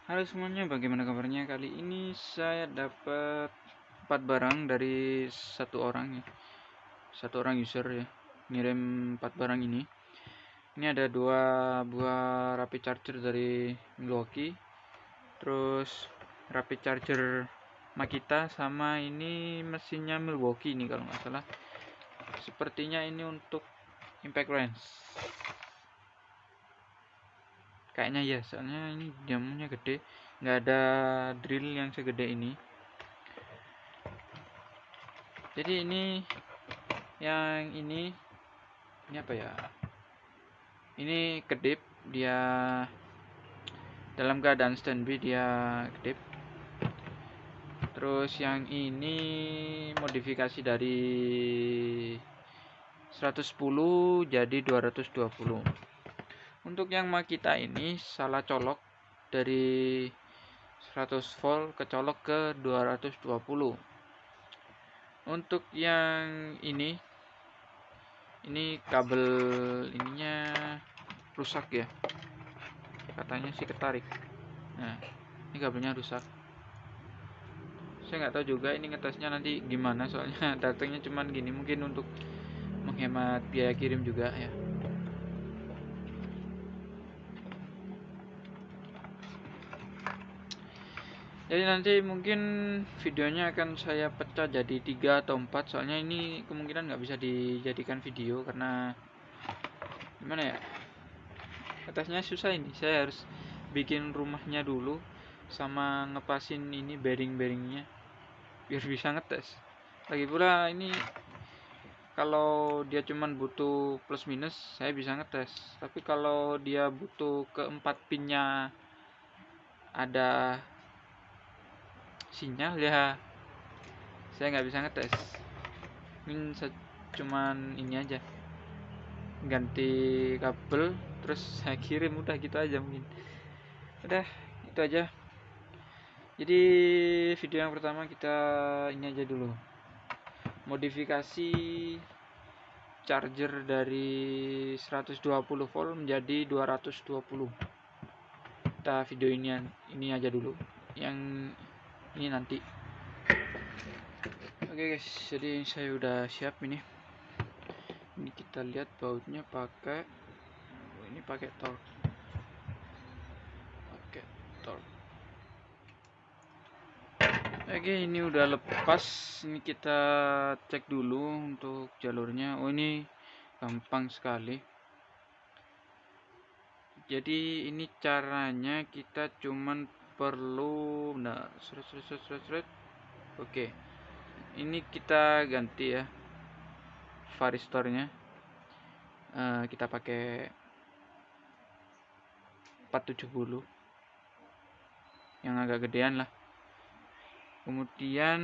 Halo semuanya, bagaimana kabarnya? Kali ini saya dapat 4 barang dari satu orang ya. Satu orang user ya, ngirim 4 barang ini. Ini ada 2 buah rapid charger dari Milwaukee. Terus rapid charger Makita, sama ini mesinnya Milwaukee ini kalau nggak salah. Sepertinya ini untuk impact wrench. Kayaknya ya, soalnya ini diameternya gede, nggak ada drill yang segede ini. Jadi yang ini apa ya? Ini kedip, dia dalam keadaan standby, dia kedip. Terus yang ini modifikasi dari 110 jadi 220. Untuk yang Makita ini salah colok dari 100 volt kecolok ke 220. Untuk yang ini kabel ininya rusak ya, katanya sih ketarik. Nah, ini kabelnya rusak. Saya nggak tahu juga ini ngetesnya nanti gimana, soalnya datangnya cuman gini. Mungkin untuk menghemat biaya kirim juga ya. Jadi nanti mungkin videonya akan saya pecah jadi 3 atau 4, soalnya ini kemungkinan nggak bisa dijadikan video karena gimana ya, atasnya susah. Ini saya harus bikin rumahnya dulu sama ngepasin ini bearing-bearingnya biar bisa ngetes. Lagi pula ini kalau dia cuman butuh plus minus saya bisa ngetes, tapi kalau dia butuh keempat pinnya ada sinyal ya saya nggak bisa ngetes. Mungkin cuman ini aja, ganti kabel terus saya kirim, udah gitu aja. Mungkin udah itu aja. Jadi video yang pertama kita ini aja dulu, modifikasi charger dari 120 volt menjadi 220. Kita video ini aja dulu, yang ini nanti. Oke guys, jadi saya udah siap ini kita lihat bautnya pakai ini, pakai torque. Oke, ini udah lepas. Ini kita cek dulu untuk jalurnya. Oh, ini gampang sekali. Jadi ini caranya, kita cuman perlu Oke, ini kita ganti ya varistornya. Kita pakai 470 yang agak gedean lah. Kemudian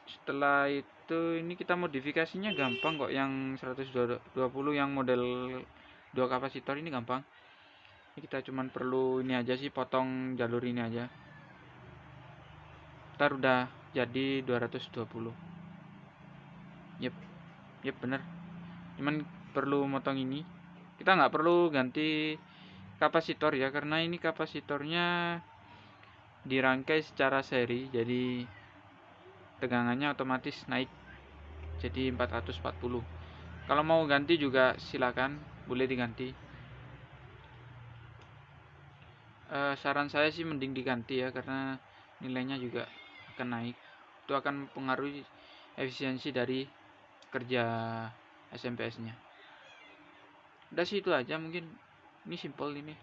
setelah itu ini kita modifikasinya gampang kok. Yang 120 yang model 2 kapasitor ini gampang. Ini kita cuman perlu ini aja sih, potong jalur ini aja. Ntar udah jadi 220. Yep bener. Cuman perlu motong ini. Kita nggak perlu ganti kapasitor ya, karena ini kapasitornya dirangkai secara seri, jadi tegangannya otomatis naik jadi 440. Kalau mau ganti juga silakan, boleh diganti. Saran saya sih mending diganti ya, karena nilainya juga akan naik. Itu akan mempengaruhi efisiensi dari kerja SMPS-nya. Udah sih itu aja, mungkin ini simple ini.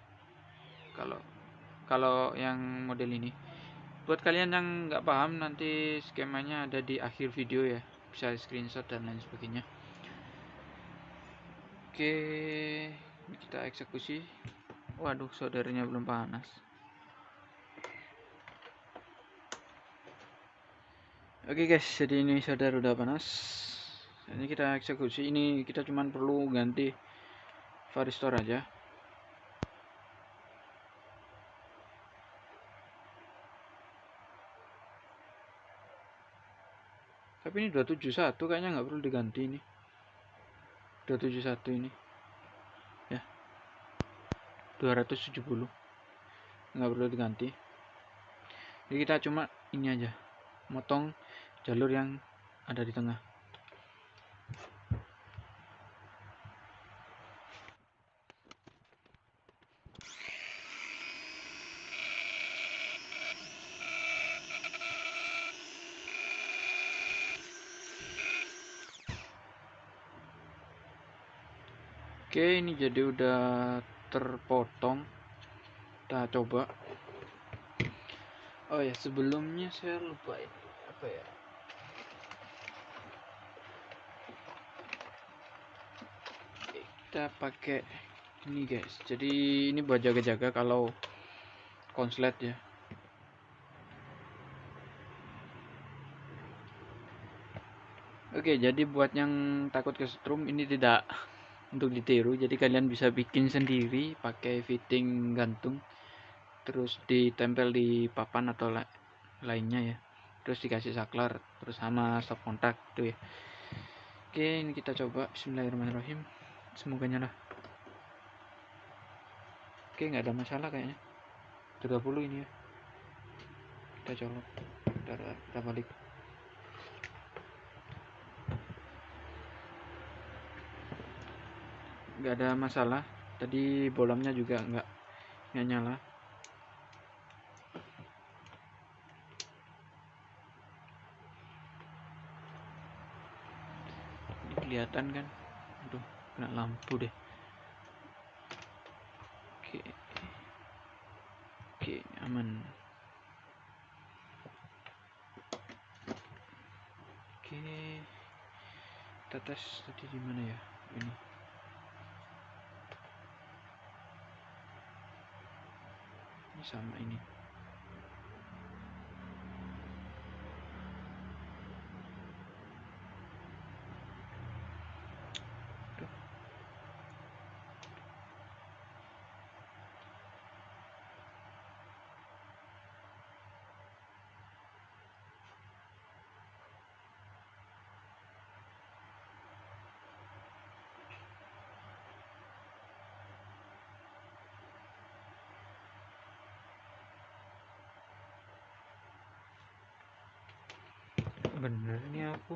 Kalau yang model ini, buat kalian yang nggak paham, nanti skemanya ada di akhir video ya, bisa screenshot dan lain sebagainya. Oke, kita eksekusi. Waduh, soldernya belum panas. Oke guys, jadi ini solder udah panas. Ini kita eksekusi. Ini kita cuman perlu ganti varistor aja. Tapi ini 271 kayaknya nggak perlu diganti ini. 271 ini ya, 270. nggak perlu diganti. Jadi kita cuma ini aja, motong jalur yang ada di tengah. Oke, ini jadi udah terpotong. Kita coba. Oh ya, sebelumnya saya lupa ini apa ya. Oke, kita pakai ini guys. Jadi ini buat jaga-jaga kalau konslet ya. Oke, jadi buat yang takut kesetrum ini tidak untuk ditiru. Jadi kalian bisa bikin sendiri pakai fitting gantung, terus ditempel di papan atau lainnya ya. Terus dikasih saklar, terus sama stop kontak tuh ya. Oke, ini kita coba. Bismillahirrahmanirrahim. Semoga nyala. Oke, nggak ada masalah kayaknya. 30 ini ya. Kita colok. Kita balik. Nggak ada masalah. Tadi bolamnya juga nggak nyala. Ini kelihatan kan? Aduh, kena lampu deh. Oke, aman. Oke, kita tes tadi di mana ya? Ini sama ini. Bener nih aku.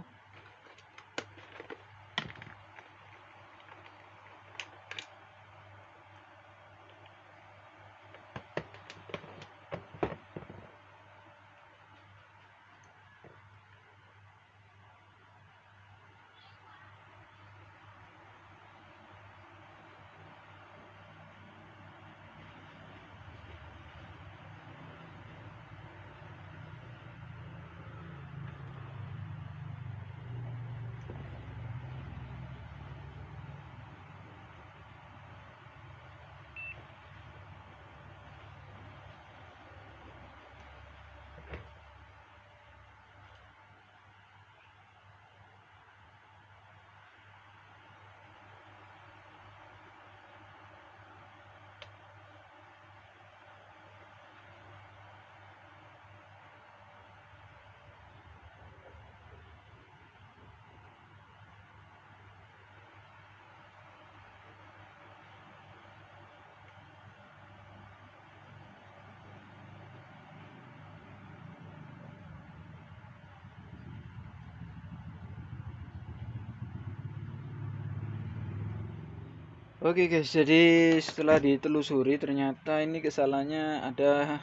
Oke guys, jadi setelah ditelusuri ternyata ini kesalahannya ada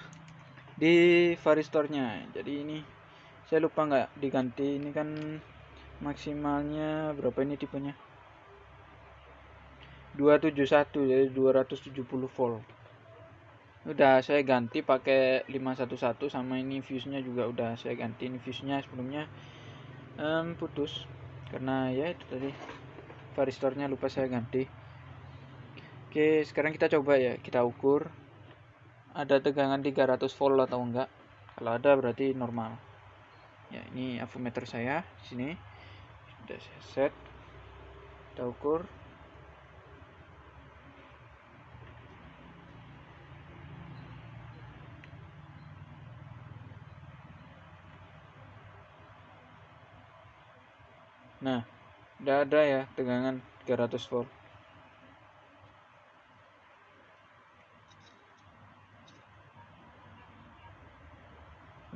di varistornya. Jadi ini saya lupa nggak diganti. Ini kan maksimalnya berapa ini tipenya? 271, jadi 270 volt. Udah saya ganti pakai 511 sama ini fuse-nya juga udah saya ganti. Ini fuse-nya sebelumnya putus karena ya itu tadi varistornya lupa saya ganti. Oke, sekarang kita coba ya, kita ukur ada tegangan 300 volt atau enggak. Kalau ada berarti normal. Ya, ini avometer saya di sini. Sudah saya set. Kita ukur. Nah, udah ada ya tegangan 300 volt.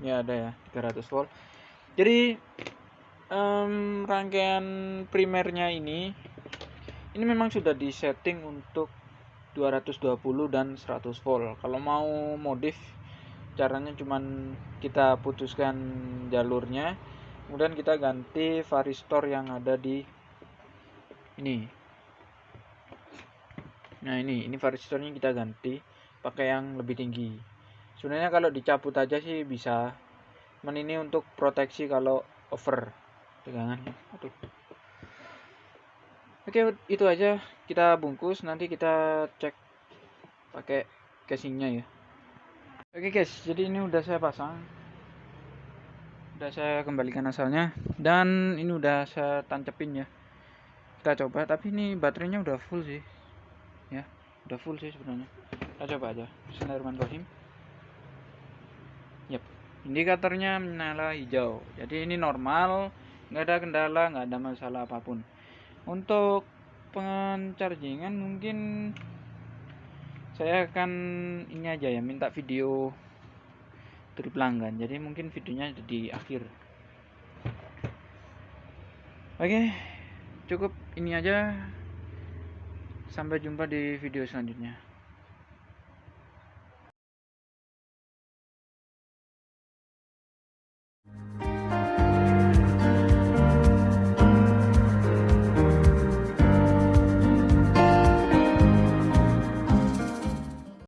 Ya ada ya 300 volt. Jadi rangkaian primernya ini memang sudah disetting untuk 220 dan 100 volt. Kalau mau modif, caranya cuman kita putuskan jalurnya, kemudian kita ganti varistor yang ada di ini. Nah ini varistornya kita ganti pakai yang lebih tinggi. Sebenarnya kalau dicabut aja sih bisa, cuman ini untuk proteksi kalau over tegangan. Aduh. Oke, itu aja, kita bungkus, nanti kita cek pakai casingnya ya. Oke guys, jadi ini udah saya pasang, udah saya kembalikan asalnya, dan ini udah saya tancepin ya. Kita coba, tapi ini baterainya udah full sih ya, udah full sih sebenarnya. Kita coba aja. Bismillahirrahmanirrahim. Yap, indikatornya menyala hijau, jadi ini normal, nggak ada kendala, nggak ada masalah apapun. Untuk penchargingan mungkin saya akan ini aja ya, minta video dari pelanggan, jadi mungkin videonya ada di akhir. Oke, cukup ini aja, sampai jumpa di video selanjutnya.